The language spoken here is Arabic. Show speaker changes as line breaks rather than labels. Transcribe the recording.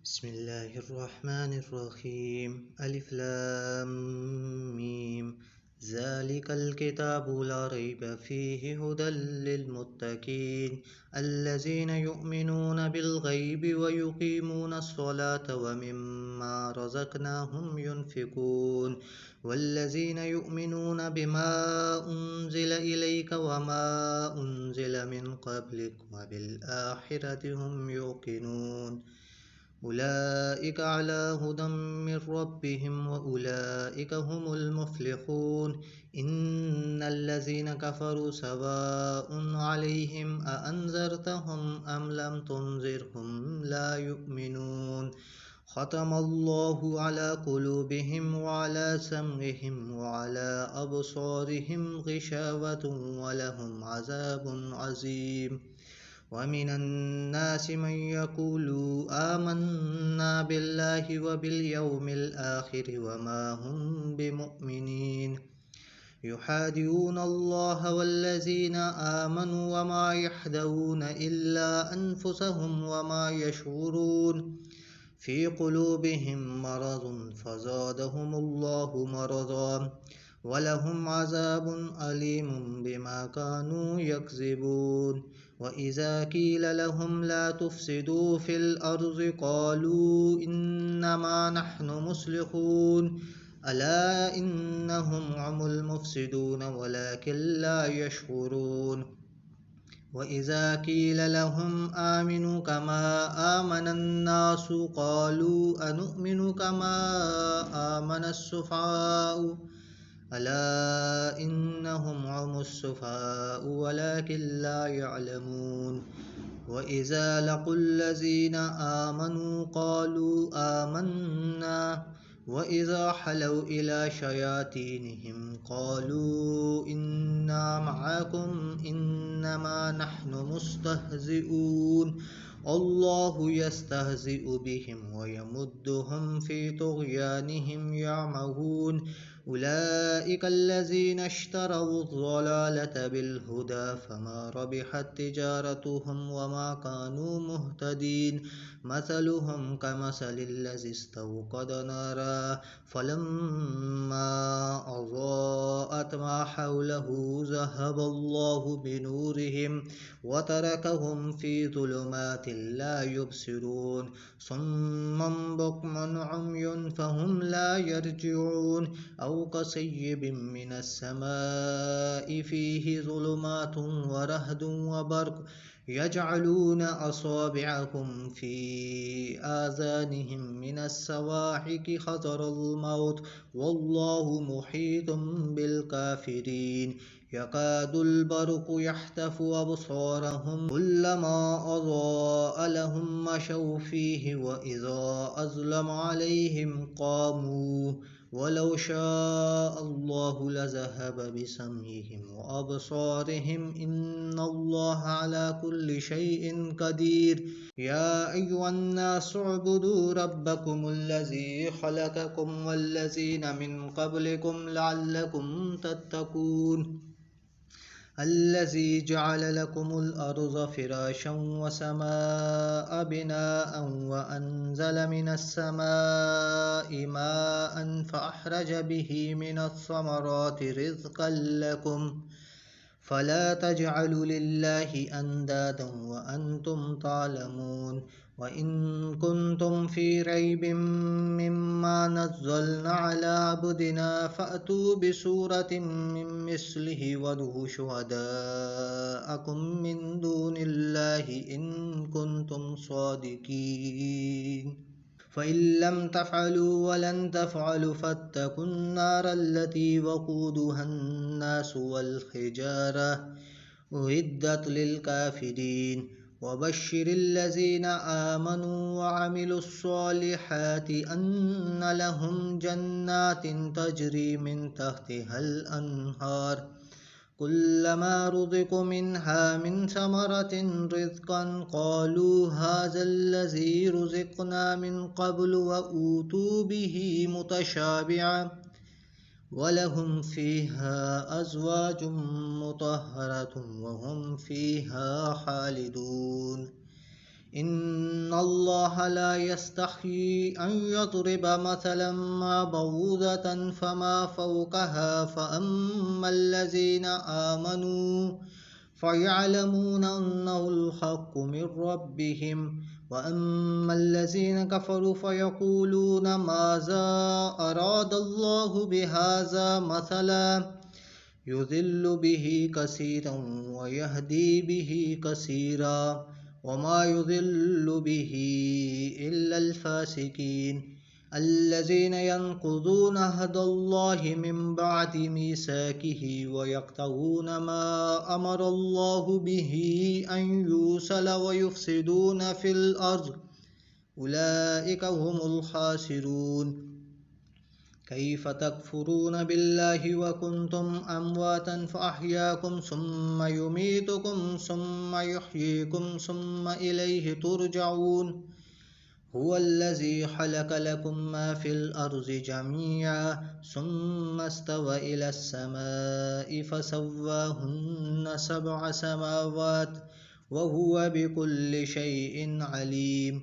بسم الله الرحمن الرحيم ألف لام ميم ذلك الكتاب لا ريب فيه هدى للمتقين الذين يؤمنون بالغيب ويقيمون الصلاة ومما رزقناهم ينفقون والذين يؤمنون بما أنزل إليك وما أنزل من قبلك وبالآخرة هم يوقنون أولئك على هدى من ربهم وأولئك هم المفلحون إن الذين كفروا سواء عليهم أأنذرتهم أم لم تنذرهم لا يؤمنون ختم الله على قلوبهم وعلى سمعهم وعلى أبصارهم غشاوة ولهم عذاب عظيم ومن الناس من يقول آمنا بالله وباليوم الآخر وما هم بمؤمنين يحادون الله والذين آمنوا وما يحدون إلا أنفسهم وما يشعرون في قلوبهم مرض فزادهم الله مرضا ولهم عذاب أليم بما كانوا يكذبون وإذا قيل لهم لا تفسدوا في الأرض قالوا إنما نحن مصلحون ألا إنهم هم المفسدون ولكن لا يشعرون وإذا قيل لهم آمنوا كما آمن الناس قالوا أنؤمن كما آمن السفهاء ألا إنهم هم السفهاء ولكن لا يعلمون وإذا لقوا الذين آمنوا قالوا آمنا وإذا خلوا إلى شياطينهم قالوا إنا معكم إنما نحن مستهزئون الله يستهزئ بهم ويمدهم في طغيانهم يعمهون أولئك الذين اشتروا الضلالة بالهدى فما ربحت تجارتهم وما كانوا مهتدين مثلهم كمثل الذي استوقد نارا فلما أضاءت ما حوله ذهب الله بنورهم وتركهم في ظلمات لا يبصرون صما بكما عمي فهم لا يرجعون أو كصيب من السماء فيه ظلمات ورعد وبرق يجعلون أصابعهم في آذانهم من الصواعق حذر الموت والله محيط بالكافرين يكاد البرق يخطف أبصارهم كلما أضاء لهم مشوا فيه وإذا أظلم عليهم قاموا ولو شاء الله لذهب بسمعهم وأبصارهم إن الله على كل شيء قدير يا أيها الناس اعبدوا ربكم الذي خلقكم والذين من قبلكم لعلكم تتقون الذي جعل لكم الأرض فراشا وسماء بناء وأنزل من السماء ماء فأخرج به من الثمرات رزقا لكم فلا تجعلوا لله أندادا وأنتم تعلمون وإن كنتم في ريب مما نزلنا على عبدنا فأتوا بسورة من مثله وادعوا شهداءكم من دون الله إن كنتم صادقين فإن لم تفعلوا ولن تفعلوا فاتقوا النار التي وقودها الناس والحجارة أعدت للكافرين وبشر الذين آمنوا وعملوا الصالحات أن لهم جنات تجري من تحتها الأنهار كلما رزقوا منها من ثمرة رزقا قالوا هذا الذي رزقنا من قبل وأوتوا به متشابعا ولهم فيها أزواج مطهرة وهم فيها خالدون إن الله لا يستحيي أن يضرب مثلا ما بعوضة فما فوقها فأما الذين آمنوا فيعلمون أنه الحق من ربهم وأما الذين كفروا فيقولون ماذا أراد الله بهذا مثلا يضل به كثيرا ويهدي به كثيرا وما يضل به إلا الفاسقين الذين ينقضون عهد الله من بعد ميثاقه ويقطعون ما أمر الله به أن يوصل ويفسدون في الأرض أولئك هم الخاسرون كيف تكفرون بالله وكنتم أمواتا فأحياكم ثم يميتكم ثم يحييكم ثم إليه ترجعون هو الذي خلق لكم ما في الأرض جميعا ثم استوى إلى السماء فسواهن 7 سماوات وهو بكل شيء عليم